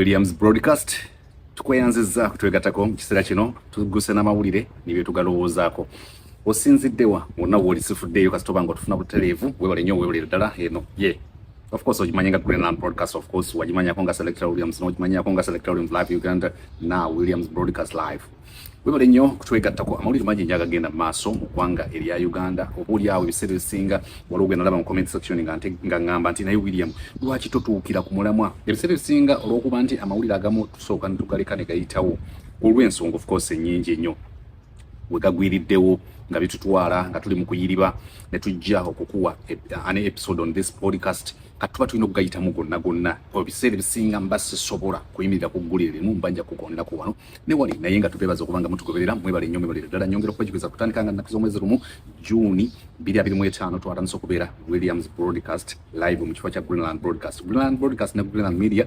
Williams broadcast tukweyanziza kutwegatako kiseera kino tuguse n'amawulire nibyo tugalowoozaako osinziddewa wonna w'olisifuddeeyo kasitoba nga otufuna butereevu weewale nnyo weewale ddala eno ye of course ogimanya nga Greenland broadcast of course wagimanyako nga Selector Williams n'ogimanyako nga Selector Williams live Uganda na Williams broadcast live weewale nnyo kutwegattako amawulire mangi nnyo agagenda mu maaso mu ggwanga erya Uganda obuulyawo ebiseera ebisinga waliwo gwe nalaba mu comment section nga ngamba nti naye William lwaki totuukira ku mulamwa ebiseera ebisinga olw'okuba nti amawulire agamu tusooka ne tugaleka ne gayitawo olw'ensonga of course ennyingi ennyo we gagwiriddewo nga bitutwala nga tuli mu kuyiriba ne tujja okukuwa an episode on this podcast katuba tulina okugayitamu gonna ebiseera ebisinga mba sisobola kuyimirira ku ggulire limu mbanja kugonderako wano ne wali naye nga tubeebaza okuba nga mutugoberera mwebale nnyo mwebale ddala nyongera okubajukiza kutandika nga nnaku z'omwezi lumu Juni 2025 twatandise okubeera Williams broadcast live mu kifo kya Greenland broadcast ne Greenland media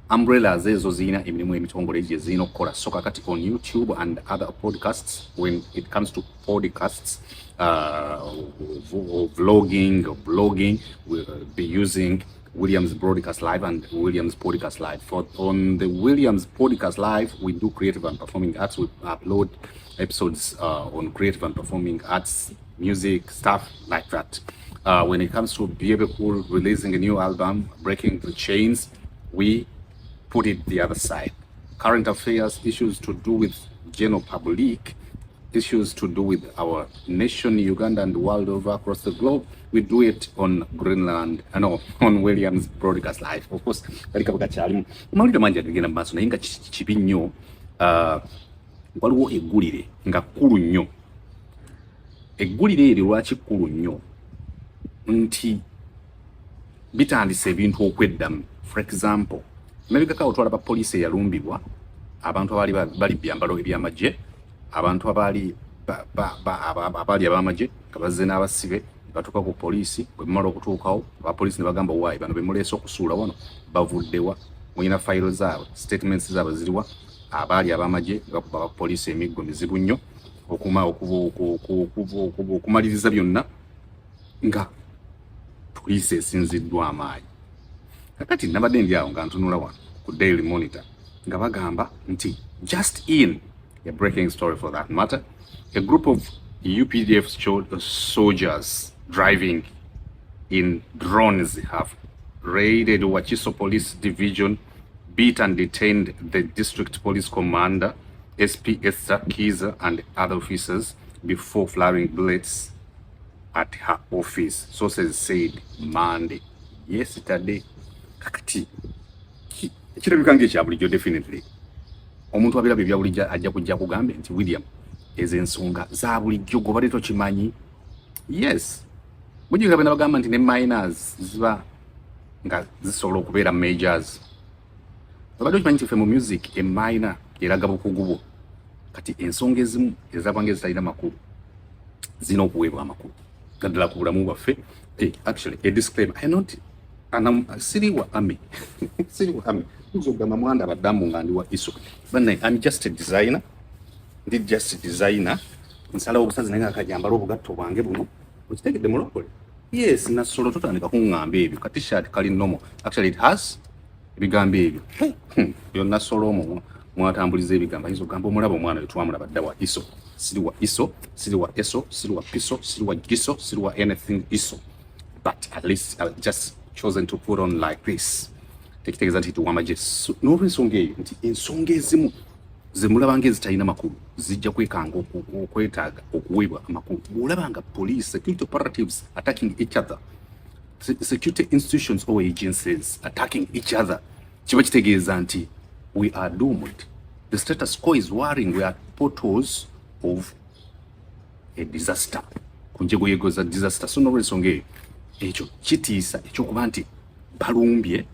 umbrellas ezo zina emirimu emitongole gye zina okukola so kakati on YouTube and other podcasts when it comes to podcasts vlogging or blogging we'll be using Williams broadcast live and Williams podcast live. On the Williams podcast live we do creative and performing arts. We upload episodes on creative and performing arts, music stuff like that. When it comes to Be Able Cool releasing a new album, Breaking the Chains, we put it the other side. Current affairs, issues to do with general public, issues to do with our nation, Uganda and the world over across the globe, we do it on Greenland, on Williams broadcast live. Of course, mawulire mangi agagenda mu maaso naye nga kibi nnyo waliwo eggulire nga kkulu nnyo. Eggulire eryo lwaki kkulu nnyo nti bitandise ebintu okweddamu. For example, mabegako otwala ba poliisi eyalumbibwa abantu bali byambalo ebyamagye abantu abali abamagye kabazze n'abasibe batuuka ku poliisi bwe bamala okutuukawo aba poliisi ne bagamba waayi bano bemuleese okusuula wano bavuddewa mulina fayiro zaabwe statements zaabwe ziriwa abaali abamagye bakuba aba poliisi emiggo mizibu nnyo okumaliriza byonna nga poliisi esinziddwa amaanyi. Kakati nabadde ndi awo nga ntunula wano ku Daily Monitor nga bagamba nti just in a breaking story for that matter, a group of UPDF soldiers driving in drones have raided Wachiso Police Division, beat and detained the district police commander, SP Esther Kiza, and other officers before firing bullets at her office. Sources said Monday. Yesterday. Kakati kirabika ng'ekya bulijjo definitely omuntu abira bibya bulijjo ajja kujja kugambe nti William ez'ensonga za bulijjo gobadde tokimanyi. Yes, mujjukira bena bagamba nti ne minors ziba nga zisobola okubeera majors. Babadde okimanyi nti ffe mu music minor eraga bukugu. Kati ensonga ezimu ezabanga ezitalina makulu zina okuweebwa amakulu gaddala ku bulamu bwaffe. Actually a disclaimer, siriwa ami nzogamba mwanda badambu nga ndi wa iso bana I'm just a designer nsala obusazi naye akajambala obugatto bwange buno okitegedde mulokole. Yes, nasolo totandika kuŋŋamba ebyo ka t-shirt kali normal, actually it has ebigambo ebyo byonna solo omwo mwatambuliza ebigambo ayinza okugamba omulaba omwana we twamulaba dda wa iso siriwa eso siriwa piso siriwa giso siriwa anything iso, but at least I've just chosen to put on like this. Tekitegeeza nti tuwamagye n'olw'ensonga eyo nti ensonga ezimu zemulabanga ezitalina makulu zijja kwekanga okwetaaga okuweebwa amakulu. Bw'olabanga police security operatives attacking each other, security institutions or agencies attacking each other, kiba kitegeeza nti we are doomed. The status quo is worrying. We are portals of a disaster. Kunjegoyego za disaster. So n'olw'ensonga eyo ekyo kitiisa ekyokuba nti balumbye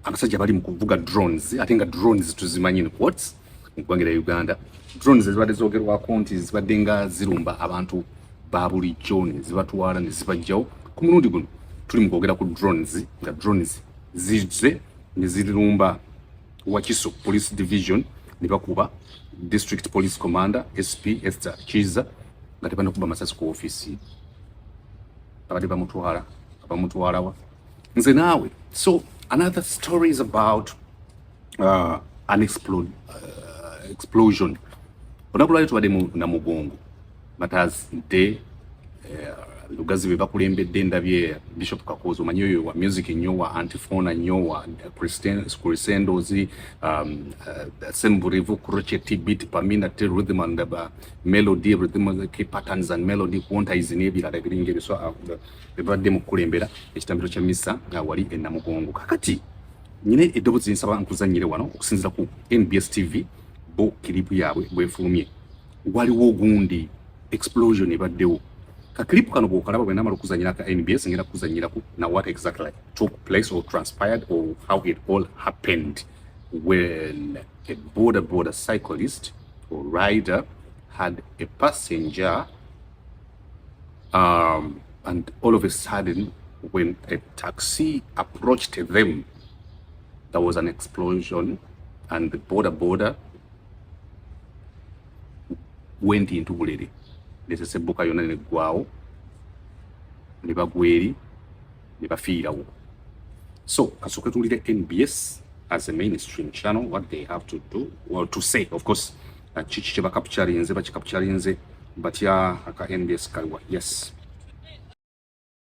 abasajja bali mu kuvuga drones ate nga drones tuzimanyi quotes mu ggwanga lya Uganda. Drones ezibadde zoogerwako nti zibadde nga zirumba abantu ba bulijjo ne zibatwala ne zibajjawo. Ku mulundi guno tuli mu kwogera ku drones nga drones zizze ne zirumba Wachiso Police Division ne bakuba District Police Commander SP Esther Kiza nga tebana kuba masasi ku office abadde bamutwala wa nze naawe. So another story is about explosion. Onakula tubadde na mugongo matters de lugazi bwe bakulembedde ndabye Bishop Kakozo manyoyo wa music nnyo wa antiphona nnyo wa crescendos semburivu crochet beat pamina te rhythm and melody rhythm key patterns and melody quantize n'ebirala biringe so bebadde mu kulembera ekitambiro kya misa wali enamugongo kakati nyine edobozi nsaba nkuzanyire wano okusinzira ku NBS TV bo kilipu yaabwe bwefulumye waliwo ogundi explosion ebaddewo ka clip kano bwokalaba bwe namala okuzanyira ka NBS ngenda kuzanyira ku na what exactly took place or transpired or how it all happened when a border cyclist or rider had a passenger and all of a sudden when a taxi approached them there was an explosion and the border went into bulere nesese boka yona ne gwao ne bagweri ne bafiirawo. So kasuke tulire NBS as a mainstream channel what they have to do or to say of course chichi cheba capturinze batya aka NBS kaliwa. Yes,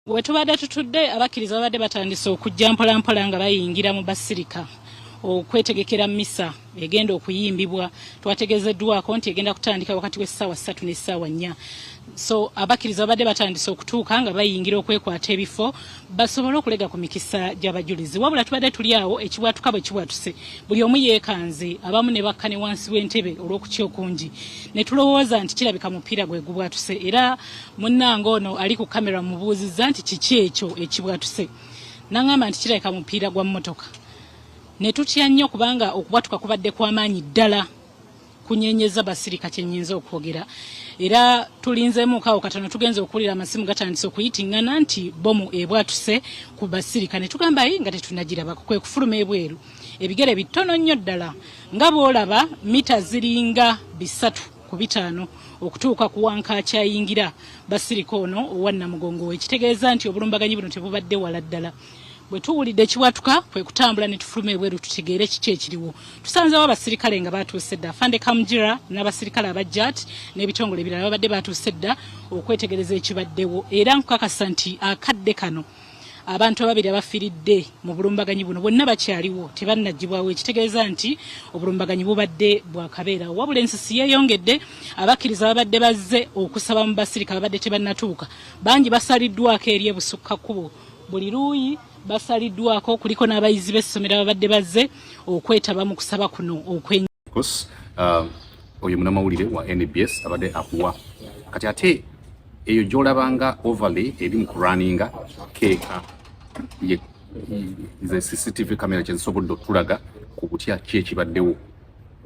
wetubadde tutudde abakkiriza babadde batandise okujja mpolampola nga bayingira mu basirika okwetegekera misa egenda okuyimbibwa twategezeddwako nti egenda kutandika wakati w'essaawa 3 n'essaawa 4. So abakkiriza babadde batandise okutuuka nga bayingira okwekwata ebifo basobole okulega ku mikisa gy'abajulizi. Wabula tubadde tuli awo ekibwatuka bwe kibwatuse buli omu yeekanze abamu ne bakkane wansi w'entebe olw'okutya okungi ne tulowooza nti kirabika mupiira gwe gubwatuse era munnange ono ali ku kamera mubuuzizza nti kiki ekyo ekibwatuse n'angamba nti kirabika mupiira gwa mmotoka. Ne tutya nnyo kubanga okubwatuka kubadde kw'amaanyi ddala kunyenyeza basirika kyennyinza okwogera era tulinzeemu kaawo katono tugenze okuwulira amasimu gatandise okuyitingana nti bomu ebwatuse ku basirika ne tugamba nga tetunagiraba kwe kufuluma ebweru ebigere bitono nnyo ddala nga bw'olaba mita ziringa 3 ku 5 okutuuka ku wankakyayingira basirika ono owa Namugongo ekitegeeza nti obulumbaganyi buno tebubadde wala ddala. Bwe tuwulidde ekiwatuka kwe kutambula ne tufuluma ebweru tutegeere kiki ekiriwo. Tusanzewo abasirikale nga batuuse dda Afande Kamjira n'abasirikale abajjat n'ebitongole ebirala babadde batuuse dda okwetegereza ekibaddewo era nkukakasa nti akadde kano abantu ababiri abafiiridde mu bulumbaganyi buno bonna bakyaliwo tebannagibwawo ekitegeeza nti obulumbaganyi bubadde bwakabeera. Wabula ensisi yeeyongedde abakkiriza babadde bazze okusaba mu basirika babadde tebannatuuka bangi basaliddwako eri ebusukka kkubo buli luuyi basaliddwako kuliko n'abayizi b'essomero ababadde bazze okwetaba mu kusaba kuno okwenyi. Of course oyo munamawulire wa NBS abadde akuwa kati ate eyo gy'olabanga overlay eri mu kurunninga keeka ze CCTV camera kyezisobodde okutulaga ku butya ki ekibaddewo.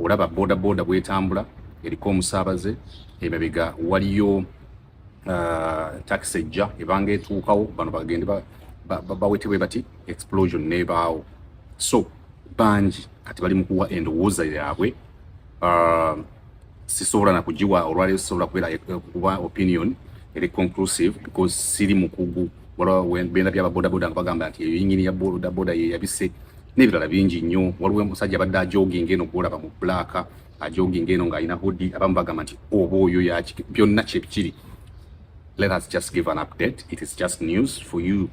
Olaba boda bwetambula eriko omusaabaze emabega waliyo taxi ejja ebanga etuukawo bano bagende bawetebwe bati explosion nebaawo. So bangi kati bali mukuwa endowooza yaabwe sisobola nakugiwa olwaleero sisobola kuba opinion eri conclusive because siri mukugu waliwo benda by'ababodaboda nga bagamba nti eyo yingini ya bodaboda ye yabise n'ebirala bingi nnyo. Waliwo omusajja abadde ajoginga eno gwolaba mu black ajoginga eno ng'alina hoodie abamu bagamba nti oba oyo yaki byonna kyebikiri. Let us just give an update. It is just news for you.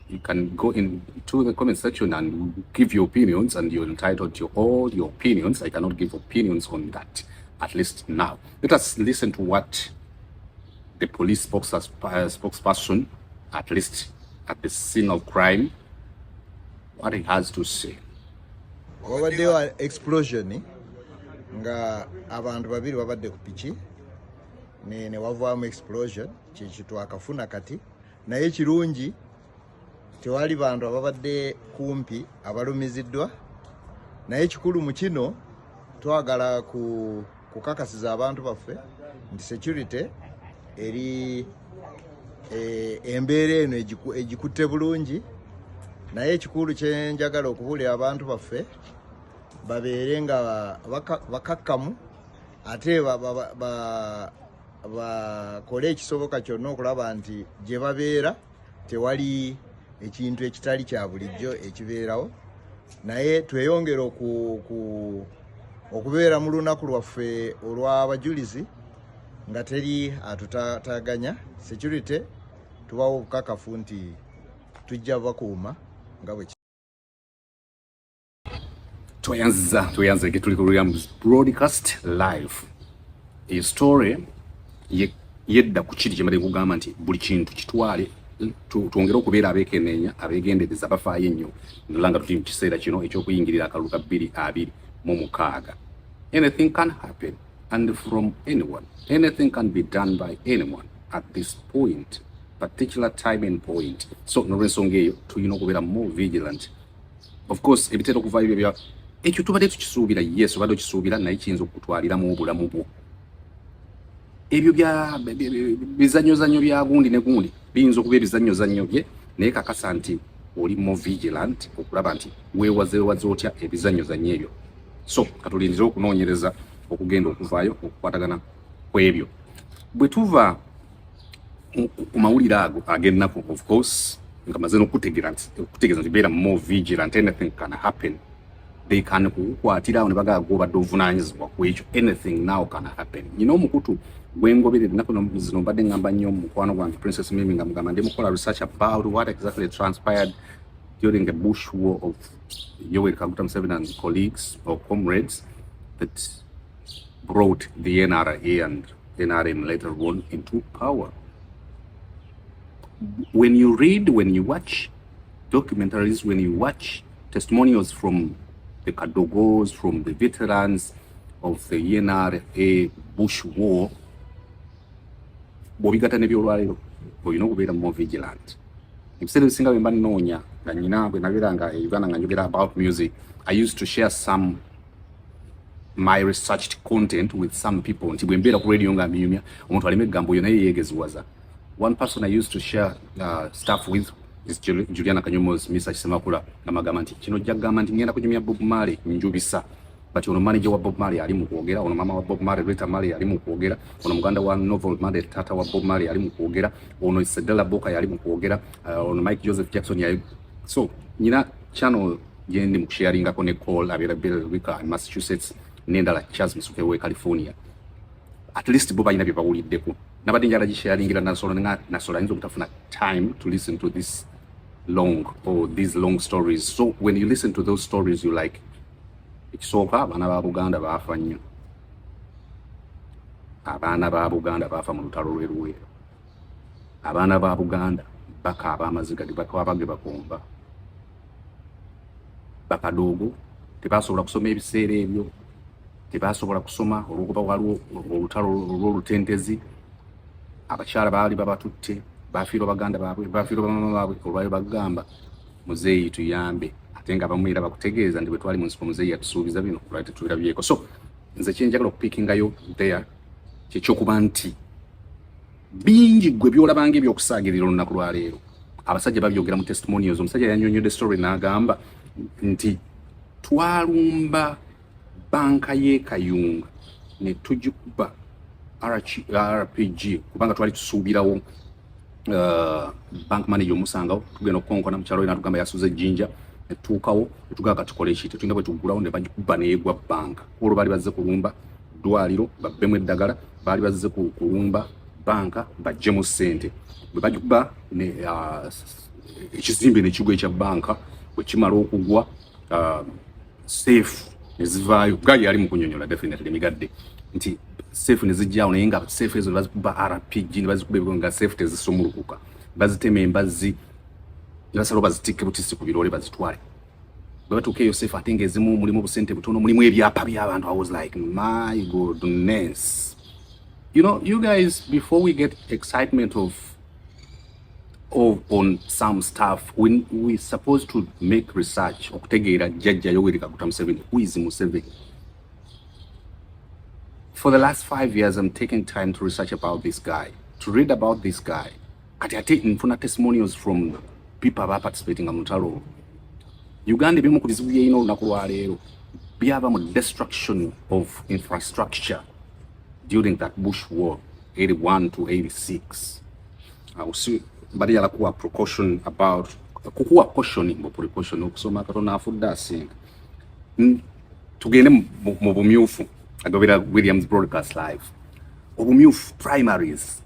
You can go into the comment section and give your opinions, and you're entitled to all your opinions. I cannot give opinions on that, at least now. Let us listen to what the police spokesperson, at least at the scene of crime, what he has to say. Over there, explosion, nga abantu babiri babadde ku piki ne wavaamu explosion kikitu akafuna kati naye kirungi tewali bantu ababadde kumpi abalumiziddwa naye kikulu mu kino twagala kukakasiza abantu baffe nti security eri embeera eno egikutte bulungi naye ekikulu kyenjagala okubuulira abantu baffe babeere nga bakakkamu ate bakole ekisoboka kyonna okulaba nti gye babeera tewali ekintu ekitali kya bulijjo ekibeerawo naye tweyongera okubeera mu lunaku lwaffe olw'abajulizi nga teri atutaganya security tubawo obukakafu nti tujja bakuuma nga bwe tuyanze tuli ku Williams broadcast live. A story yedda ku kiri kyemade kugamba nti buli kintu kitwale tuongera okubeera abekenenya abegendereza bafaayo ennyo nolanga tuli mu kiseera kino ekyokuyingirira akalulu ka 2026. Anything can happen and from anyone. Anything can be done by anyone at this point, particular time and point. So nolwensonga eyo tulina okubeera more vigilant. Of course ebitera okuvaayo bya ekyo tubadde tukisuubira, yes obadde okisuubira naye kiyinza okutwaliramu obulamu bwo. Ebyo bya bizanyozanyo bya gundi ne gundi biyinza okuba ebizanyozanyo bye naye kakasa nti oli more vigilant okulaba nti weewaze otya ebizanyozanyo ebyo. So katulindiriza okunoonyereza okugenda okuvaayo okukwatagana kwebyo. Bwe tuva ku mawulire ago ag'ennaku, of course nga maze n'okutegeeza nti beera more vigilant, anything can happen. They can kukwatira ne baga obadde ovunaanyizibwa ku ekyo, anything now can happen. Nyina omukutu gwengoberera ennaku zino mbadde ngamba nnyo mukwano gwange Princess Mimi nga mugamba ndi mukola research about what exactly transpired during the bush war of Yoweri Kaguta Museveni and colleagues or comrades that brought the NRA and NRM later on into power. When you read, when you watch documentaries, when you watch testimonials from the Kadogos, from the veterans of the NRA bush war, bobigata nebyolwaliro olina okubeera more vigilant. Ebiseera ebisinga bwe mba nnoonya nga nyina bwe nabeeranga e Uganda nga njogera about music, I used to share some my researched content with some people nti bwe mbeera ku radio nga mbyumya omuntu aleme eggambo oyo naye yeegeziwaza. One person I used to share stuff with is Juliana Kanyomo's Mr. Semakula namagamba nti kino jja kugamba nti ngenda kunyumya Bob Marley njubisa, but ono manager wa Bob Marley ali mu kwogera, ono mama wa Bob Marley Rita Marley ali mu kwogera, ono muganda wa Novel Marley tata wa Bob Marley ali mu kwogera, ono Sedela Boka yali mu kwogera, ono Mike Joseph Jackson yali. So nyina channel yendi mu sharinga ko ne call abera Billerica in Massachusetts nendala Charles Misuke we California. At least Bob ayina bye bawuliddeko nabadde njala gisharingira nasola nzo kutafuna time to listen to this long or these long stories. So when you listen to those stories you like ekisooka abaana ba Buganda baafa nnyo, abaana ba Buganda baafa mu lutalo lw'Eruweero, abaana ba Buganda bakaaba amaziga bage bakomba, bakadoogo tebasobola kusoma ebiseera ebyo, tebasobola kusoma olw'okuba waliwo olutalo lw'olutentezi, abakyala baali babatutte, bafiirwa baganda baabwe, bafiirwa bamama baabwe, olwayo bagamba muzeeyi tuyambe, ate nga abamu era bakutegeeza nti bwe twali mu nsiko muzeeyi yatusuubiza bino olwayo tetubirabyeko. So nze kyenjagala okupiikingayo there kyekyokuba nti bingi gwe byolabanga ebyokusaagirira olunaku lwaleero abasajja babyogera mu testimonials. Omusajja yanyonyodde story n'agamba nti twalumba banka y'e Kayunga ne tugikuba RPG kubanga twali tusuubirawo bank manager omusangawo tugenda okukonkona mukyalo ina tugamba yasuze ejjinja etuukawo etugamba tukole ki tetulina bwe tugulawo ne bagikuba neegwa banka. Olwo baali bazze kulumba ddwaliro babbemu eddagala, baali bazze kulumba banka baggyemu ssente. Bwe bagikuba ekizimbe nekigwa ekya banka bwe kimala okugwa safe nezivaayo. Gaali yali mu kunyonyola definitely migadde nti safe nezijjaawo naye nga safe ezo bazikuba RPG ne bazikuba nga safe tezisumulukuka, bazitema embazzi basalo bazitikke butisi ku birole bazitwale. Bwe batuuka eyo safe ate ng'ezimu mulimu obusente butono, mulimu ebyapa by'abantu. I was like my goodness. You know, you guys, before we get excitement on some stuff, when we supposed to make research okutegeera jjajja Yoweri Kaguta Museveni, who is Museveni. For the last 5 years, I'm taking time to research about this guy, to read about this guy. Kati ate nfuna testimonials from people who are participating in Mutalo. Uganda bimu ku bizibu by'erina olunaku lwaleero byava mu destruction of infrastructure during that bush war, 81 to 86. Mbadde yala kuwa precaution about kukuwa cautioning mu precaution okusoma katona afudde asinga tugende mu bumyufu agobera Williams broadcast live obumyufu primaries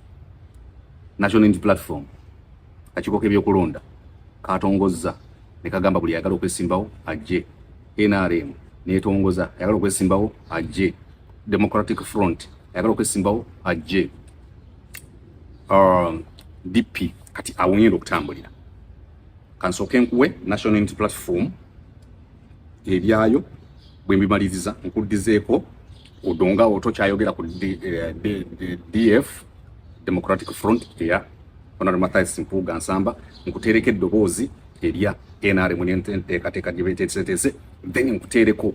national unity platform akakiiko k'ebyokulonda katongoza ne kagamba buli ayagala okwesimbawo ajje NRM netongoza ayagala okwesimbawo ajje Democratic Front ayagala okwesimbawo ajje DP kati awonyera okutambulira kansooke nkuwe national unity platform ebyayo bwe mbimaliriza nkuddizeeko odonga otokyayogera ku DF Democratic Front eya Honorable Mathias Mpuuga Nsamba nkuteereko eddoboozi erya NRM n'enteekateeka gye beeteeseteese then nkuteereko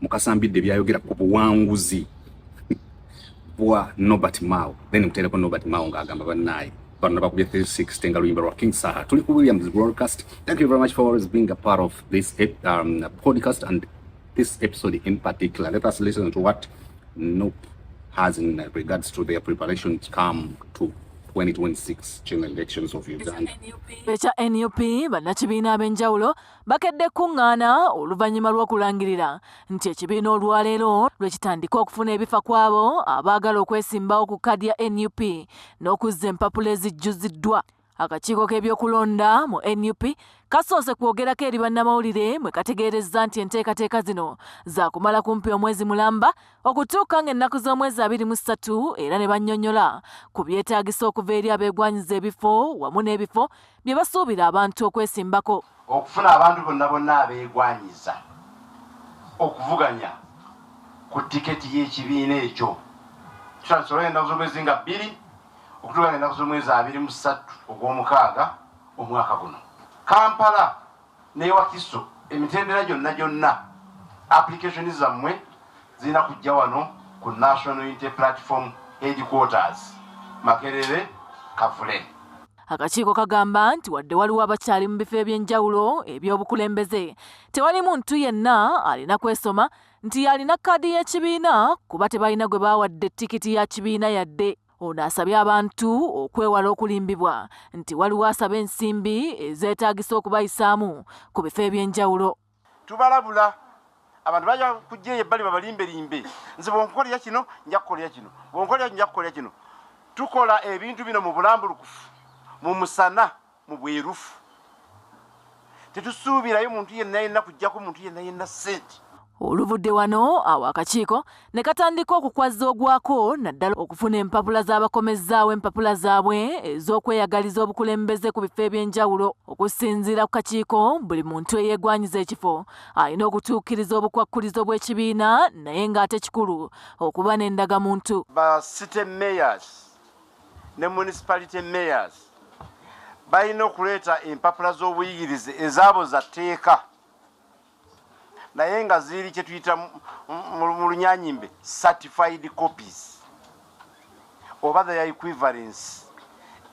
mukasambidde byayogera ku buwanguzi bwa Nobert Mao then nkuteereko Nobert Mao ng'agamba bannaaye bano bakubye 360 nga luyimba lwa King Saha tuli ku Williams broadcast. Thank you very much for always being a part of this podcast and this episode in particular. Let us listen to what NUP has in regards to their preparation to come to 2026 general elections of Uganda. Becha NUP bannakibiina ab'enjawulo bakedde kuŋŋaana oluvannyuma lw'okulangirira nti ekibiina olwaleero lwekitandika okufuna ebifa kwabo abaagala okwesimbawo ku kkaadi ya NUP n'okuzza empapula ezijjuziddwa. Akakiiko k'ebyokulonda mu NUP kasoose kwogerako eri bannamawulire mwe kategeerezza nti enteekateeka zino za kumala kumpi omwezi mulamba okutuuka ng'ennaku z'omwezi 23 era ne bannyonnyola ku byetaagisa okuva eri abeegwanyiza ebifo wamu n'ebifo bye basuubira abantu okwesimbako. Okufuna abantu bonna abeegwanyiza okuvuganya ku tiketi y'ekibiina ekyo kitasobola ennaku z'omwezi nga 2 okutuuka ennaku z'omwezi 23 ogw'omukaaga omwaka guno. Kampala ne Wakiso emitendera gyonna application zammwe zirina kujja wano ku National Unity Platform Headquarters Makerere Kavule. Akakiiko kagamba nti wadde waliwo abakyali mu bifo eby'enjawulo eby'obukulembeze tewali muntu yenna alina kwesoma nti alina kkaadi y'ekibiina kuba tebalina gwe baawadde tikiti ya kibiina yadde. Ono asabye abantu okwewala okulimbibwa nti waliwo asaba ensimbi ezeetaagisa okubayisaamu ku bifo eby'enjawulo. Tubalabula abantu bajja kujja ebbali babalimbelimbe nze bwonkolera kino nja kukolera kino bwonkolera nja kukolera kino. Tukola ebintu bino mu bulambulukufu mu musana mu bwerufu. Tetusuubirayo muntu yenna yenna kujjako muntu yenna yenna ssente. Oluvudde wano awo akakiiko ne katandika okukwaza ogwako naddala okufuna empapula z'abakomezzaawo empapula zaabwe ez'okweyagaliza obukulembeze ku bifo eby'enjawulo. Okusinziira ku kakiiko buli muntu eyeegwanyiza ekifo alina okutuukiriza obukwakkulizo bw'ekibiina naye ng'ate kikulu okuba n'endagamuntu. Ba city mayors ne municipality mayors balina okuleeta empapula z'obuyigirize ezaabo za tteeka naye nga ziri kye tuyita mu lunyanyimbe certified copies oba their equivalence.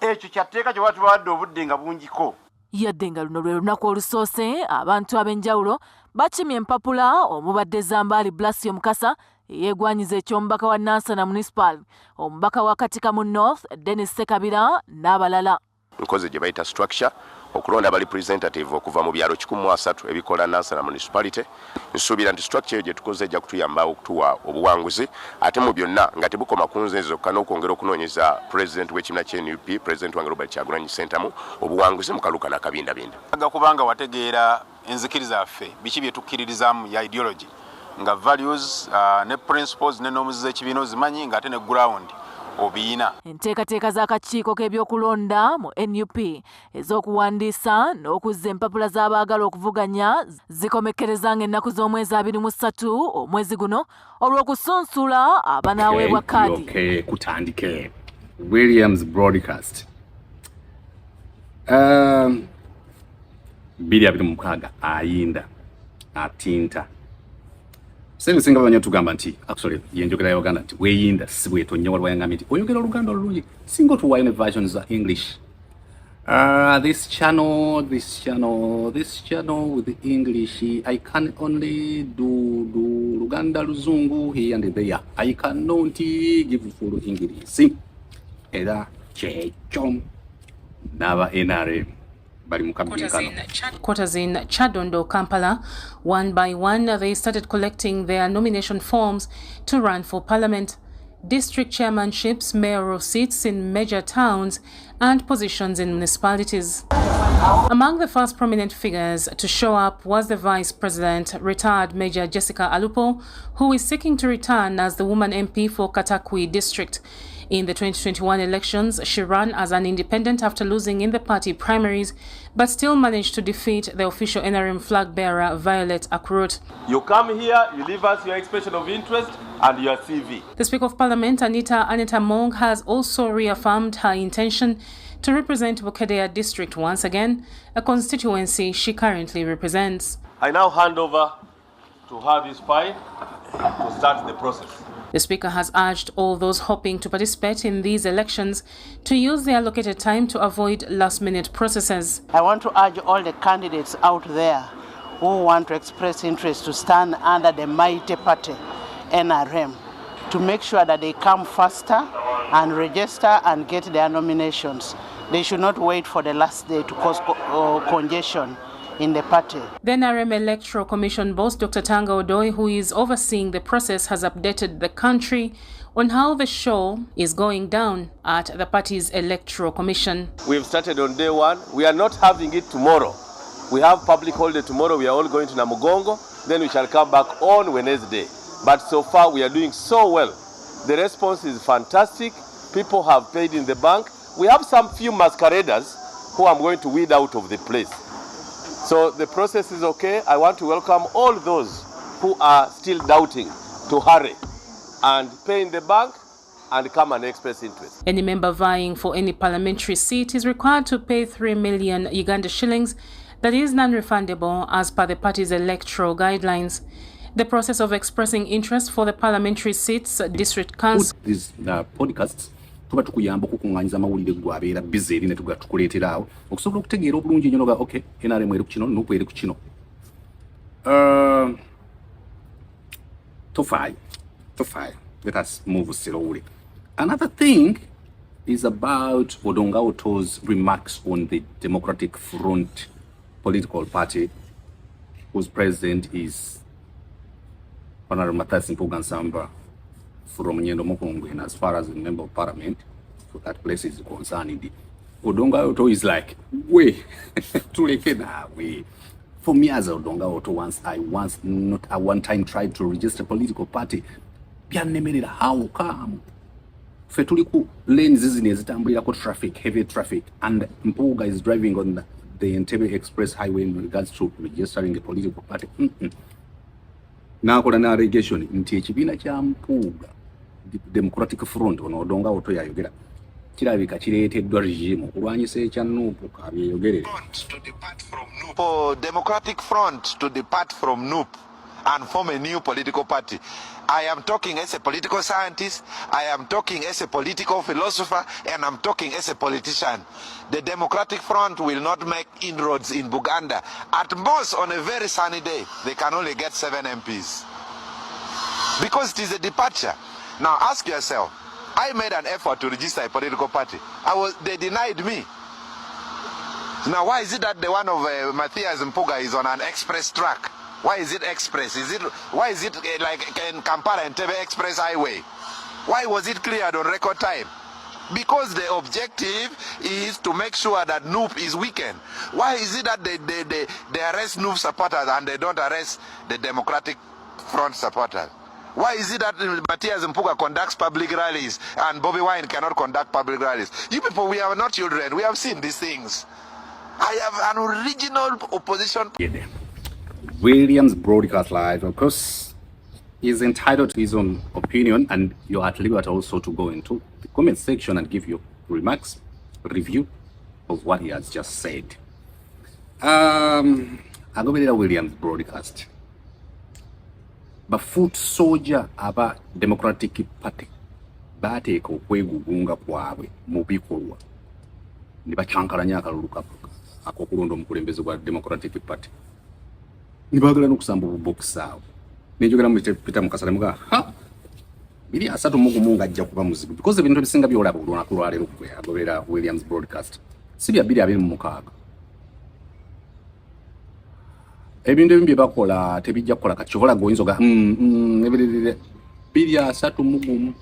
Ekyo kyatteeka kye batubawadde obudde nga bungiko. Yadde nga luno lwe lunaku olusoose abantu ab'enjawulo bakimye empapula omubadde Zambaali Blasio Mukasa eyeegwanyiza eky'omubaka wa Nansana Municipal, omubaka wa Katikamu North Dennis Sekabira n'abalala. Nkoze gye bayita structure okulonda abali representative okuva mu byalo 103 ebikola Nansana Municipality. Nsuubira nti structure gye tukoze ejja kutuyamba okutuwa obuwanguzi ate mu byonna nga tebukoma ku nze zokka n'okwongera okunoonyeza president w'ekibiina kya NUP president wange Robert Kyagulanyi Ssentamu obuwanguzi mu kaluka n'akabindabinda. Kubanga wategeera enzikiriza ffe biki bye tukkiririzaamu ya ideology nga values ne principles ne norms z'ekibiina ozimanyi ng'ate ne ground obiina. Enteekateeka z'akakiiko k'ebyokulonda mu NUP ez'okuwandiisa n'okuzza empapula z'abaagala okuvuganya zikomekkereza ng'ennaku z'omwezi 23 omwezi guno olw'okusunsula abanaaweebwa kkaadi. Okay, kutandike Williams broadcast 2026 ayinda atinta Senge singa banyo tugamba nti actually yenjogera ya Uganda nti weyinda sibwe tonnya walwa yangami nti oyogera Oluganda olulungi singo to wine versions of English. This channel with the English I can only do Luganda Luzungu here and there. I cannot give full English. Era checho naba NRM Quarters in Chadondo, Kampala, one by one, they started collecting their nomination forms to run for parliament, district chairmanships, mayoral seats in major towns, and positions in municipalities. Among the first prominent figures to show up was the Vice President, retired Major Jessica Alupo, who is seeking to return as the woman MP for Katakwi district. In the 2021 elections, she ran as an independent after losing in the party primaries, but still managed to defeat the official NRM flag bearer, Violet Akurut. You come here, you leave us your expression of interest and your CV. The Speaker of Parliament, Anita Mong, has also reaffirmed her intention to represent Bukedea district once again, a constituency she currently represents. I now hand over to her this file to start the process. The Speaker has urged all those hoping to participate in these elections to use the allocated time to avoid last-minute processes. I want to urge all the candidates out there who want to express interest to stand under the mighty party, NRM, to make sure that they come faster and register and get their nominations. They should not wait for the last day to cause congestion in the party. The NRM Electoral Commission boss, Dr. Tanga Odoi, who is overseeing the process, has updated the country on how the show is going down at the party's Electoral Commission. We've started on day one. We are not having it tomorrow. We have public holiday tomorrow. We are all going to Namugongo. Then we shall come back on Wednesday. But so far we are doing so well. The response is fantastic. People have paid in the bank. We have some few masqueraders who I'm going to weed out of the place. So the process is okay. I want to welcome all those who are still doubting to hurry and pay in the bank and come and express interest. Any member vying for any parliamentary seat is required to pay 3 million Uganda shillings. That is non-refundable as per the party's electoral guidelines. The process of expressing interest for the parliamentary seats, district council. These podcasts. Tuba tukuyamba okukunganyiza amawulire gwabera busy eri ne tugatukuleetera awo okusobola okutegeera obulungi nnyo nga okay NRM eri ku kino NUP eri ku kino. Tofai. Let us move slowly. Another thing is about Odonga Oto's remarks on the Democratic Front political party, whose president is Honorable Mathias Mpuga from Nyendo Mokongwe, and as far as a member of parliament for that place is concerned, Odonga Oto is like, way, for me as Odonga Oto, I once not at one time tried to register a political party. How come? Fetuliku lanes is traffic, heavy traffic, and Mpuga is driving on the Entebbe Express Highway in regards to registering a political party. Now, for an allegation in Tichibina Champuga, the Democratic Front on Odonga Oto Yagera. Chiravika created the regime. When you say Chanu, you get it. For Democratic Front to depart from NUP and form a new political party. I am talking as a political scientist, I am talking as a political philosopher, and I'm talking as a politician. The Democratic Front will not make inroads in Buganda. At most, on a very sunny day, they can only get 7 MPs. Because it is a departure. Now ask yourself, I made an effort to register a political party. They denied me. Now why is it that the one of Mathias Mpuga is on an express track? Why is it express? Why is it like in Kampala and Entebbe Express Highway? Why was it cleared on record time? Because the objective is to make sure that NUP is weakened. Why is it that they arrest NUP supporters and they don't arrest the Democratic Front supporters? Why is it that Mathias Mpuga conducts public rallies and Bobby Wine cannot conduct public rallies? You people, we are not children. We have seen these things. I have an original opposition. Williams Broadcast Live, of course, is entitled to his own opinion, and you're at liberty also to go into the comment section and give your remarks, review of what he has just said. I go with Williams Broadcast. But foot soldier aba Democratic Party bateeka okwegugunga kwabwe mu bikolwa ne bacyankalanya akaluluka akokulonda omukulembeze gwa Democratic Party ne baagala n'okusamba obubokisi awo nejogera mu Peter Mukasale muga biri asatu mugumu ng'ajja kuba muzibu because ebintu ebisinga byolaba olunaku lwaleero kwe agoberera Williams Broadcast si bya 226 ebintu ebimbi bakola tebijja kukola kati chokola goyinzo ga bili asatu mugumu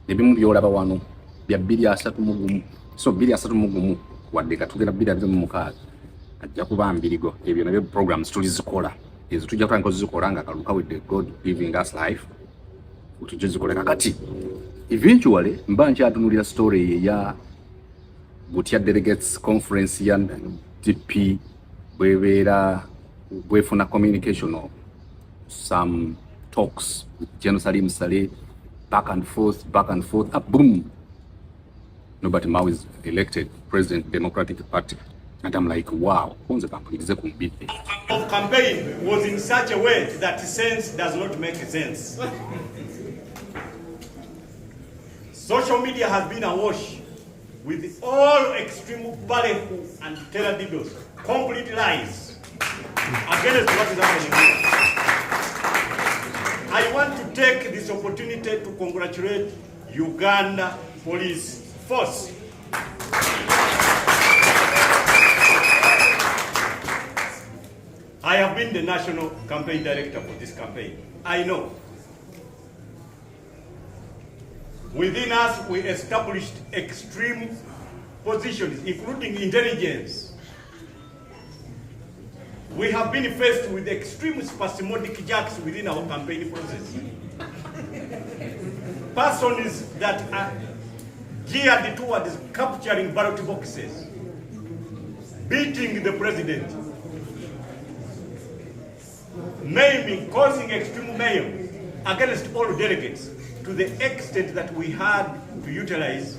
ebimu byolaba wano bya bili asatu mugumu so bili asatu mugumu wadde katugera bili abiri mu mukazi ajja kuba mbirigo ebyo nabyo programs tulizikola ezo tujja kutandika kuzikola nga kaluka with the God giving us life tujja zikola kakati eventually mba nkyatunulira story ya Butia Delegates Conference ya DP bwefuna communication of some talks with Jerusalem Saleh back and forth boom Nobert Mao is elected president Democratic Party and I'm like wow the campaign was in such a way that sense does not make sense. Social media has been awash with all extreme ballyhoo and teradiddles, complete lies against what is happening here. I want to take this opportunity to congratulate Uganda Police Force. I have been the national campaign director for this campaign. I know. Within us, we established extreme positions, including intelligence. We have been faced with extreme spasmodic jacks within our campaign process. Persons that are geared towards capturing ballot boxes, beating the president, maiming, causing extreme mayhem against all delegates, to the extent that we had to utilize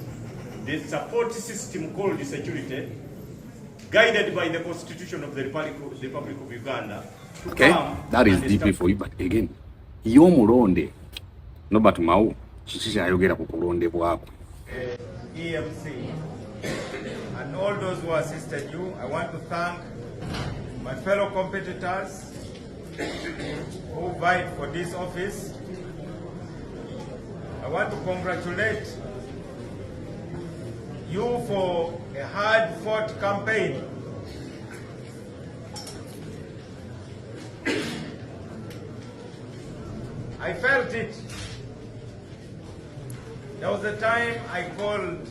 the support system called security, guided by the Constitution of the Republic of Uganda. Okay, that is deeply for you, but again, yo mulonde Nobert Mao chichi ayogera ku kulonde bwako. EMC and all those who assisted you, I want to thank my fellow competitors who vied for this office. I want to congratulate you for a hard-fought campaign. I felt it. There was a time I called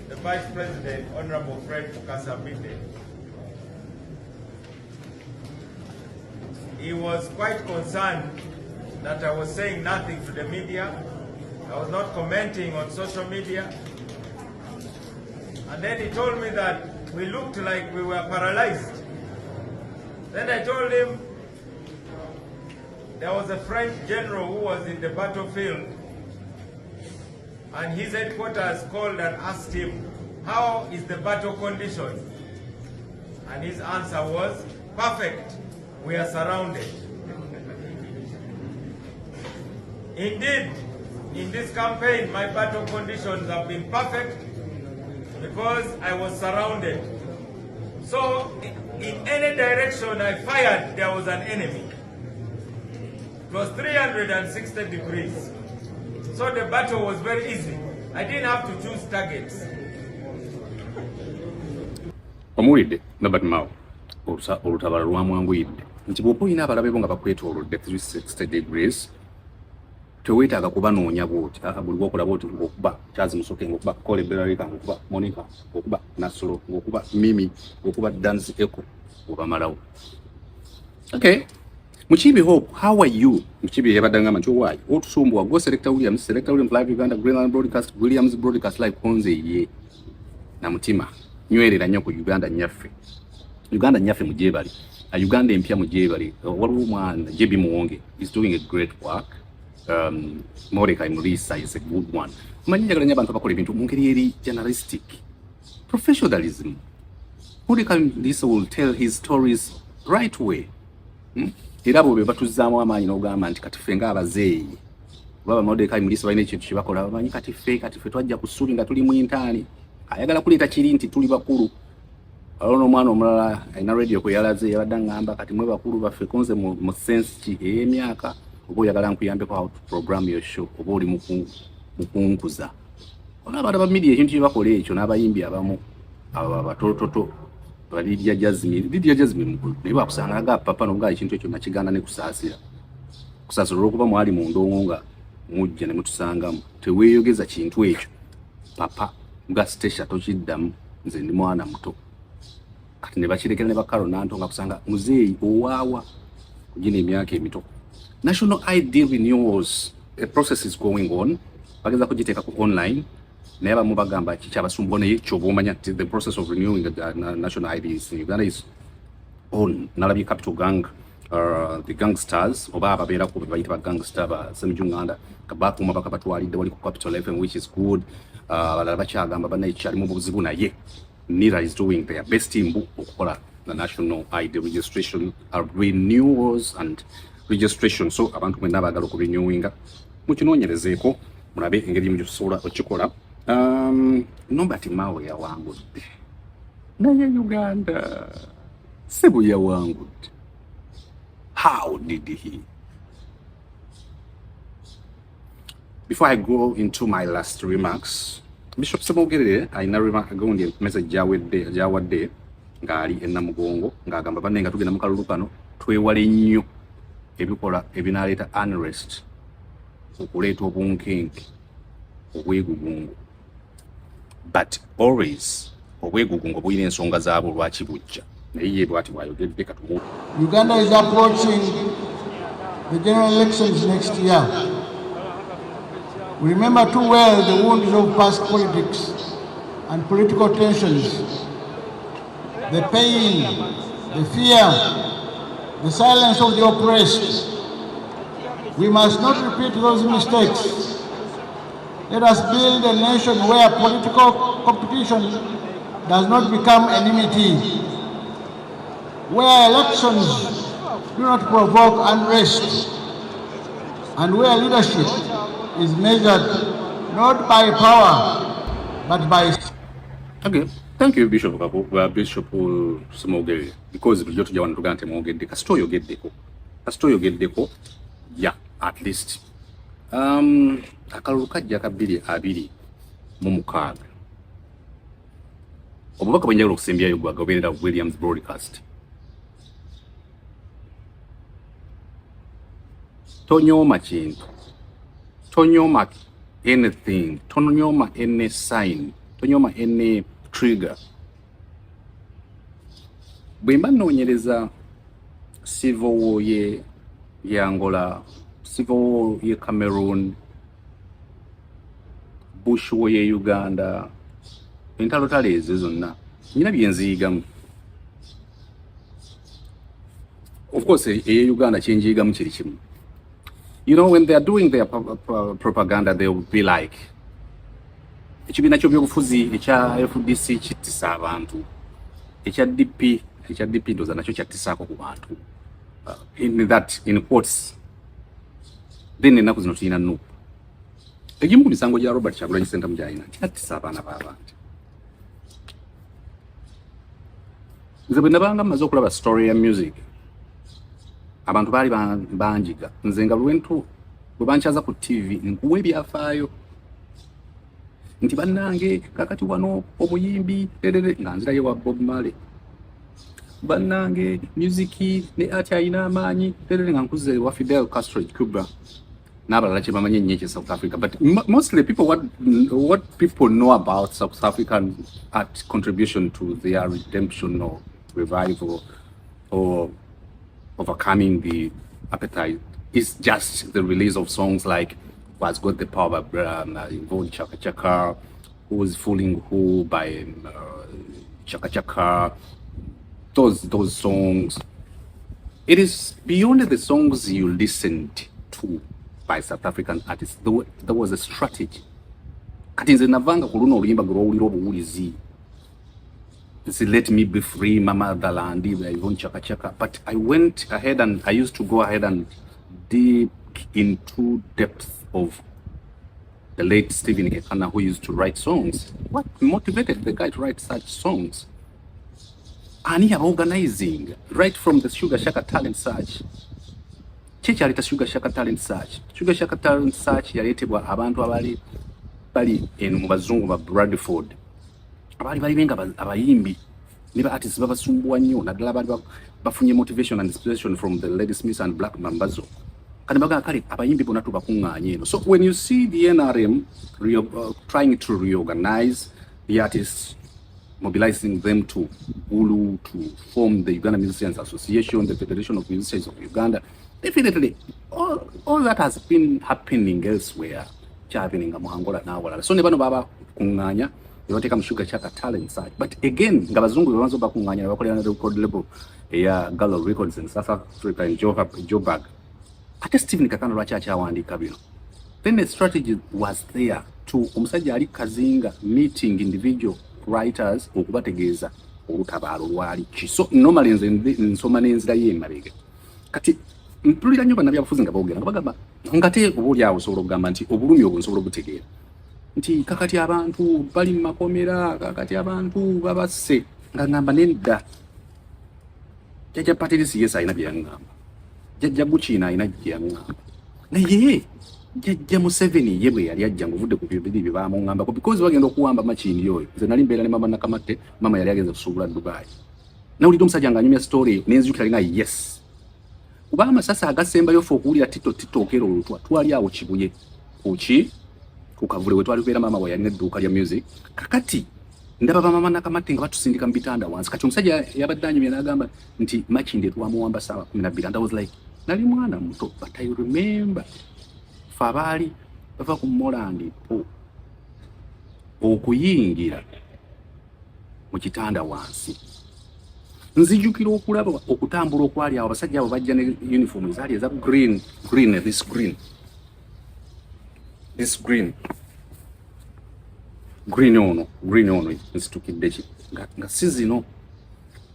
the Vice President, Honorable Fred Kasabinde. He was quite concerned that I was saying nothing to the media. I was not commenting on social media. And then he told me that we looked like we were paralyzed. Then I told him there was a French general who was in the battlefield, and his headquarters called and asked him, how is the battle condition? And his answer was, perfect, we are surrounded. Indeed, in this campaign, my battle conditions have been perfect because I was surrounded. So, in any direction I fired, there was an enemy. It was 360 degrees. So the battle was very easy. I didn't have to choose targets. Omuwulidde Nobert Mao olutabala lwamwanguyidde nti bw'oba olina abalabe bo nga bakwetoolodde 360 degrees teweetaaga kubanoonya bwoti buli lwokulaba oti ng'okuba Charles Musoke ng'okuba Kole Berarika ng'okuba Monica ng'okuba Nasolo ng'okuba Mimi ng'okuba Dance Echo obamalawo. Okay. Muchibi Hope, how are you? Muchibi yabadde ngamba nti owaayi otusumbuwa go Selector Williams Live Uganda Greenland Broadcast Williams Broadcast Live konze ye na mutima nywerera nnyo ku Uganda nyaffe mujebali Uganda empya mujebali waliwo mwana JB Muwonge is doing a great work. Mordecai Mulisa is a good one. Manyi njagala nnyo abantu abakola ebintu mu ngeri eri journalistic professionalism. Mordecai Mulisa will tell his stories right way. Era bo be batuzaamu amaanyi n'ogamba nti kati ffe ng'abazeeyi baba Mordecai Mulisa balina ekintu kye bakola bamanyi kati ffe twajja ku ssuuli nga tuli mu intaani ayagala kuleeta kiri nti tuli bakulu. Waliwo n'omwana omulala alina radio kwe yalaze yabadde ngamba kati mwe bakulu baffe konze mu sense ki ey'emyaka oba oyagala nkuyambeko how to program your show oba oli mukunkuza. Olaba abantu ba media ekintu kye bakola ekyo n'abayimbi abamu abo batoototo Lydia Jasmine mukulu naye bakusanga papa no nga ekintu ekyo nakiganda ne kusaasira olw'okuba mwali mu ndongo nga mujja ne mutusangamu teweeyogeza kintu ekyo papa nga sitesha tokiddamu nze ndi mwana muto kati ne bakirekera ne bakalo nanto nga kusanga muzeeyi owaawa kugina emyaka emito. National ID renewals, a process is going on. Bageza kugiteeka ku online naye abamu bagamba kikyabasumbuwa naye ky'obaomanya the process of renewing the national IDs in Uganda is on. Nalabye capital gang the gangsters oba ababeera ku bayita ba gangster ba semijunganda kabakuuma bakabatwalidde wali ku capital FM, which is good. Abalala bakyagamba bannaye kyalimu buzibu naye NIRA is doing their best in okukola the national ID registration renewals and registration. So abantu mwenna abaagala okurenewinga mukinoonyerezeeko mulabe engeri mugisobola okikola. Nobert Mao yawangudde naye Uganda Sebu yawangudde. How did he? Before I go into my last remarks, Bishop Semogere ayina remark gundi message jawadde ngali enamugongo ngagamba banne nga tugenda mu kalulu kano twewale nnyo ebikola ebinaleeta unrest okuleeta obunkenke obwegugungo, but always obwegugungo bulina ensonga zaabwo lwaki bujja naye ye bwati bwayogedde katumu. Uganda is approaching the general elections next year. We remember too well the wounds of past politics and political tensions, the pain, the fear, the silence of the oppressed. We must not repeat those mistakes. Let us build a nation where political competition does not become enmity, where elections do not provoke unrest, and where leadership is measured not by power but by. Okay, thank you Bishop Bishop Smogere, because byo tujja wano tugante mwogedde kasitoyo geddeko yeah, at least akalulu kajja ka 2026 obubaka bwenjagala okusembayo gwagoberera Williams broadcast. Tonyoma kintu, tonyoma anything, tonyoma any sign, tonyoma any trigger. Bwemba noonyereza civil war ye Angola, civil war ye Cameroon, bush war ye Uganda, entalotale ezo zonna nyina byenziyigamu. Of course Uganda kyenjiyigamu kiri kimu. You know, when they are doing their propaganda, they will be like, ekibiina ky'ebyobufuzi ekya FDC kittisa abantu, ekya DP ndoza nakyo kyattisaako ku bantu, in quotes. Then ennaku zino tulina NUP. Egimu ku misango gya Robert Kyagulanyi Ssentamu gy'alina kyattisa abaana b'abantu. Nze bwe nabanga mmaze okulaba story ya music, abantu baali banjiga nze nga lwentu bwe bankyaza ku TV nkuwa ebyafaayo nti bannange kakati wano omuyimbi nga nziraye wa Bob Marley, bannange musiki ne ati ayina amaanyi nga nkuze wa Fidel Castro Cuba n'abalala kye bamanyi ennyo ekya South Africa. But mostly people what people know about South African art contribution to their redemption or revival or overcoming the appetite is just the release of songs like What's Got the Power by Yvonne Chaka Chaka, Who's Fooling Who by Chaka Chaka, those songs. It is beyond the songs you listened to by South African artists. There was a strategy. Kati nze navanga ku luno oluyimba gwe lwawulira obuwulizi, Let Me Be Free, Mama Dalandi, Yvonne Chaka Chaka. But I went ahead and I used to go ahead and dig into depth of the late Stephen Kekana, who used to write songs. What motivated the guy to write such songs? And he organizing right from the Sugar Shaka Talent Search. Kyekyaletera Sugar Shaka Talent Search. Sugar Shaka Talent Search yaleetebwa abantu abali bali eno mu bazungu ba Bradford. Abali benga abayimbi niba artists babasumbwa nnyo naddala baali bafunye motivation and inspiration from the Lady Smith and Black Mambazo. Kati baga kale abayimbi bonna tubakuŋŋaanye eno. So when you see the NRM trying to reorganize the artists, mobilizing them to Ulu to form the Uganda Musicians Association, the Federation of Musicians of Uganda, definitely all that has been happening elsewhere. Happening in Angola now. So never know baba kunganya. You take sugar chaka talent side. But again, Gabazungu ones over kunganya. We call record label. Yeah, Gallo Records in South Africa and Joburg. Ate Stephen Kakano Rachacha wandi kabino. Then the strategy was there to Umsajali Kazinga meeting individual writers okubategeza olutabalo lwali. So normally in so many nzira yemabege. Kati mpulira nnyo bannabyabufuzi nga boogera nga bagamba ngate obuuli awo osobola okugamba nti obulumi obwo nsobola obutegeera nti kakati abantu bali mu makomera, kakati abantu babasse nga ngamba nedda. Jjajja Patirisi Yes alina bye yaŋŋamba, Jjajja Bukiina alina bye yaŋŋamba, naye Jjajja Museveni ye bwe yali ajja ng'ovudde ku bibiri bye baamuŋŋambako because bagenda okuwamba Makindi oyo. Nze nali mbeera ne mama Nakamatte, mama yali agenze kusuubula Dubai. Nawulidde omusajja ng'anyumya story n'enzijukira alina yes. Kuba amasasi agasembayo ffe okuwulira tito okero olutwa twali awo Kibuye ku Kavule we twali beera mama we yalina edduuka lya music. Kakati ndaba bamama Nakamatte nga batusindika mu bitanda wansi. Kati omusajja yabadde anyumya n'agamba nti Makindi twamuwamba ssaawa 12. And I was like, nali mwana muto, but I remember ffe abaali bava ku Moland okuyingira mu kitanda wansi. Nzijukira okulaba okutambula okwali awo abasajja abo bajja ne uniform ezaali eza green, green ono nzitukidde ki nga si zino.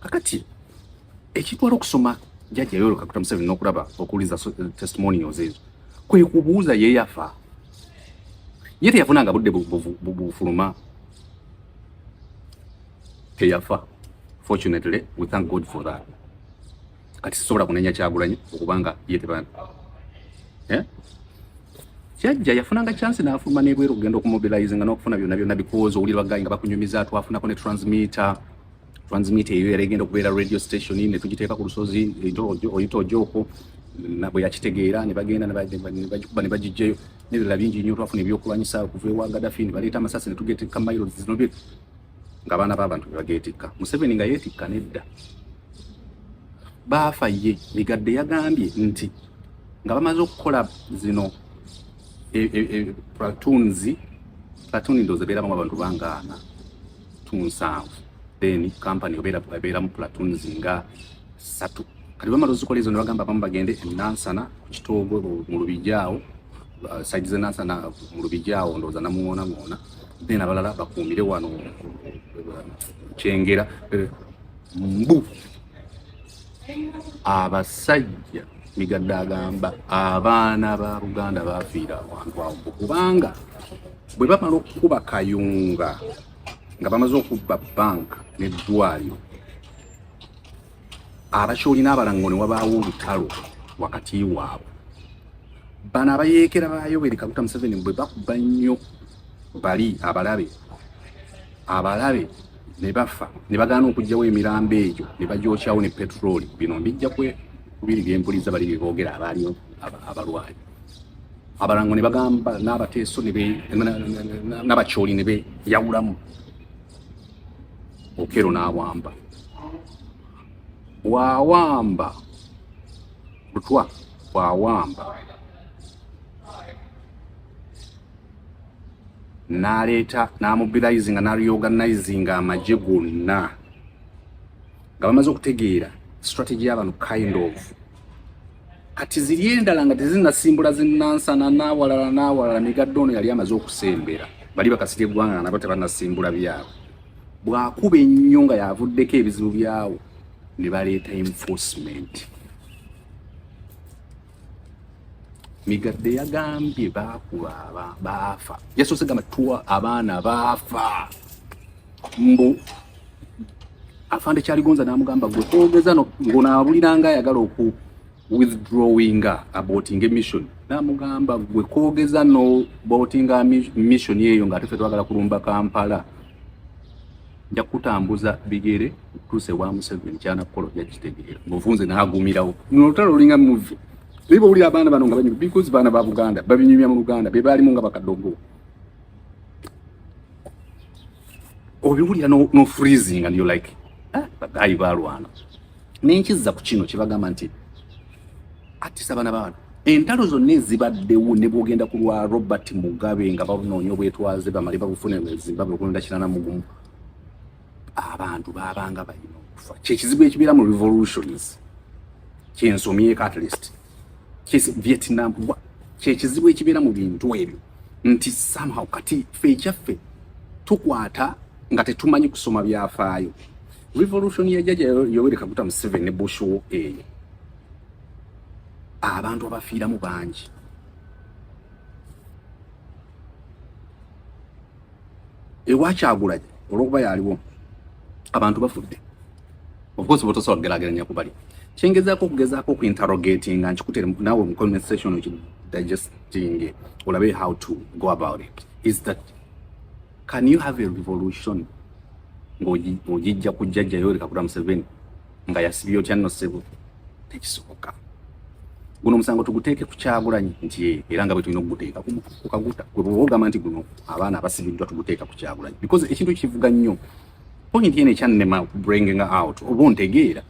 Kakati ekitwala okusoma Jjajja Yoweri Kaguta Museveni n'okulaba okuwuliza testimonials ezo kwe kubuuza ye yafa. Ye teyafunanga budde bufuluma, teyafa. Fortunately, we thank God for that. Kati sobola kunenya Kyagulanyi okubanga ye tebana. Jjajja yafunanga chance n'afuluma n'ebweru okugenda okumobilize nga n'okufuna byonna because owulira bagayi nga bakunyumiza twafunako ne transmitter eyo yali egenda okubeera radio station ne tugiteeka ku lusozi oyita Ojoko bwe yakitegeera ne bagenda ne bagijjayo n'ebirala bingi nnyo twafuna ebyokulwanyisa okuva ewa Gaddafi ne baleeta amasasi ne tugeetikka miles zino bye nga abaana b'abantu bebageetikka. Museveni nga yeetikka nedda baafa ye. Migadde yagambye nti nga bamaze okukola zino platoon ndowooza ebeeramu abantu bangaana 7, then company obeera mu platoons nga 3. Kati bamala ozikola ezo ne bagamba abamu bagende e Nansana ku Kitoogo mu Lubijjaawo, side ze Nansana mu Lubijjaawo ndowooza namuŋoona, then abalala bakuumire wano Kyengera. Mbu abasajja Migadde agamba abaana ba Buganda baafiira abantu awo kubanga bwe bamala okukuba Kayunga nga bamaze okubba bank n'eddwaliro, abakyoli n'abalango ne wabaawo olutalo wakati waabwe. Bano abayeekera ba Yoweri Kaguta Museveni bwe bakuba nnyo bali abalabe ne bafa ne bagaana okugyawo emirambo egyo ne bagyokyawo ne petroli. Bino mbijja kubiri byempuliza bali boogera abaaliyo abalwayi. Abalango ne bagamba n'abateeso n'abakyoli ne beeyawulamu. Okero n'awamba wawamba Lutwa wawamba n'aleeta n'amobilizinga n'areorganizinga amagye gonna nga bamaze okutegeera strategy y'abantu kind of. Kati ziri endala nga tezinasimbula zinnansana n'awalala Migadde ono yali amaze okusembera bali bakasirye eggwanga nabo tebanasimbula byabwe. Bw'akuba ennyo nga yavuddeko ebizibu byawo ne baleeta enforcement. Migadde yagambye baakuba baafa. Yasoose gamba tuwa abaana baafa. Mbu Afande Kyaligonza n'amugamba gwe kwogeza ng'onaabuliranga ayagala oku withdrawinga aborting emission. N'amugamba gwe kwogeza no boatinga mission eyo ng'ate ffe twagala kulumba Kampala. nja kutambuza bigere tuse wa Museveni kyana kolo ya kitegeera mufunze n'agumirawo n'olutalo lulinga movie libo uli abana bano nga banyu because bana ba Buganda babinyumya mu Uganda be bali mu nga bakadogo obiwulira no freezing and you like bagayi balwana nenkiza ku kino kibagamba nti ati sabana bana entalo zonna ezibaddewo ne bwogenda ku lwa Robert Mugabe nga babunoonya obwetwaze bamali babufune mu Zimbabwe okulonda kinana mugumu abantu babanga balina okufa kyekizibu ekibeera mu revolutions kyensomyeko at least Vietnam kyekizibu ekibeera mu bintu ebyo nti somehow kati fe ekyaffe tukwata nga tetumanyi kusoma byafaayo revolution ya Jjajja Yoweri Kaguta Museveni ne Bush eyo abantu abafiira mu bangi ewakyagula olwokuba yaliwo abantu bafudde of course botosobola kugeraageranya kubali kyengezaako okugezaako okuinterrogating nga nkikutere naawe mu conversation digesting olabe how to go about it is that can you have a revolution ng'ogijja ku Jjajja Yoweri Kaguta Museveni nga yasibye otya nno ssebo tekisoboka guno musango tuguteeke ku Kyagulanyi nti era nga bwe tulina okuguteeka ku Kaguta gwebwogamba nti guno abaana abasibiddwa tuguteeka ku Kyagulanyi because ekintu ekivuga nnyo point yene kyannema bringing out oba ontegeera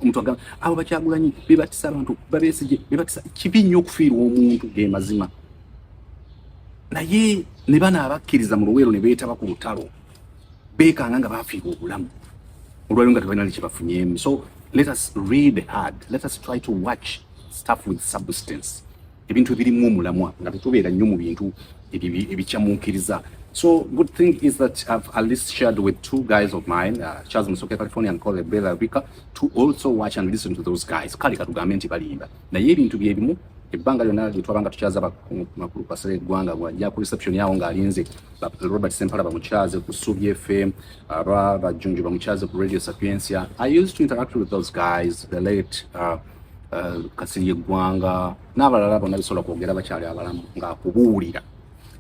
omuntu agamba abo Bakyagulanyi bebatisa abantu babeesije bebatisa kibi nnyo okufiirwa omuntu ge mazima naye ne bana abakkiriza mu luweero ne beetaba ku lutalo beekanga nga bafiirwa obulamu olwaliro nga tebalina kyebafunyeemu so let us read hard let us try to watch stuff with substance ebintu ebirimu omulamwa nga tetubeera nnyo mu bintu ebikyamuukiriza. So good thing is that I've at least shared with two guys of mine, Charles Musoke, California, and Colin Bella Rica, to also watch and listen to those guys. Kali katugamenti balimba. Na yebi into byebimu ebanga lyonna litwabanga tukyaza makulu pasere gwanga bwajja ku reception yawo ng'alinze Robert Sempala bamukyaze ku Subi FM, bajunju bamukyaze ku Radio Sapiensia. I used to interact with those guys, the late Kasirye Gwanga, n'abalala bonna bisobola kwogera bakyali abalamu ng'akubuulira.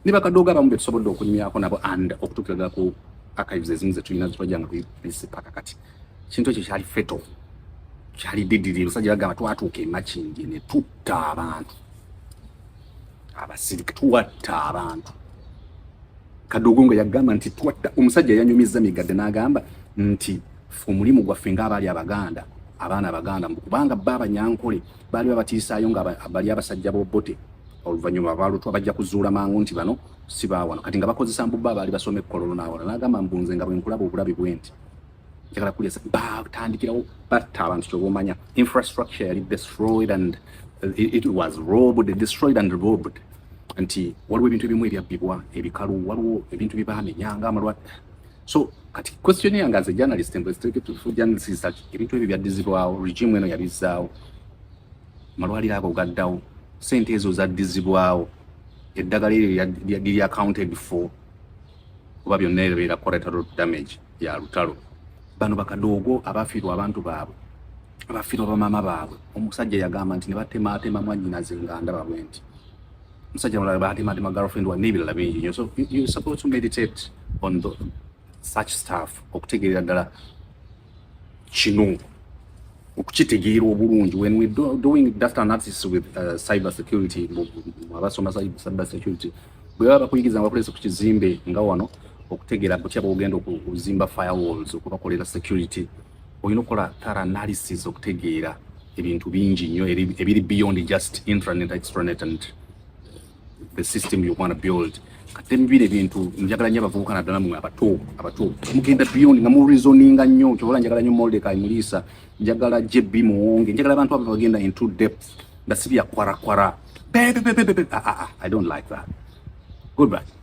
Niba kadoga bamu betusobodde okunyumyako nabo and okutuukira ku archives ezimu zetulina zitwajjanga ku police paka kati kintu ekyo kyali feto kyali didiri lusajja bagamba twatuuka emakingi ne tutta abantu abasirika tuwatta abantu Kadogo nga yagamba nti twatta omusajja yanyumiza migadde n'agamba nti omulimu gwaffe ng'abaali Abaganda abaana Abaganda kubanga baba Nyankole baali babatiisaayo nga bali abasajja b'obote oluvanyuma abalutwa bajja kuzuula mangu nti bano si baawano kati nga bakozesa mbubba baali basome ekkololo n'awona n'agamba mbunze nga bwe nkulaba obulabi bwenti njagala kulyesa batandikirawo batta abantu kyobomanya infrastructure yali destroyed and it was robbed, destroyed and robbed nti waliwo ebintu ebimu ebyabbibwa ebikalu waliwo ebintu byebaamenyanga amalwa so kati question yange as a journalist investigative journalist ebintu ebyo byaddizibwawo regime eno yabizzaawo malwaliro ago gaddawo sente ezo zaddizibwawo eddagala eryo liri accounted for oba byonna ebeera collateral damage ya lutalo bano Bakadogo abafiirwa abantu baabwe abafiirwa bamaama baabwe omusajja yagamba nti ne batematema mwannyinaze nga ndaba bwe nti omusajja mulala batematema girlfriend wa n'ebirala bingi nnyo so you supposed to meditate on such stuff okutegeerera ddala kino okukitegeera obulungi when we doing data analysis with cyber security abasoma cyber security bwe baba bakuyigiza nga bakolesa ku kizimbe nga wano okutegeera kutya bwogenda okuzimba firewalls okubakolera security olina okukola thorough analysis okutegeera ebintu bingi nnyo ebiri beyond just intranet extranet and the system you want to build kati mbire bintu njagala nnyo abavubuka naddala mwe abato mugenda beyond nga mu reasoninga nnyo kyobola njagala nnyo Mordecai Mulisa njagala JB Muwonge njagala abantu abo bagenda into depth nga si bya kwara I don't like that. Goodbye.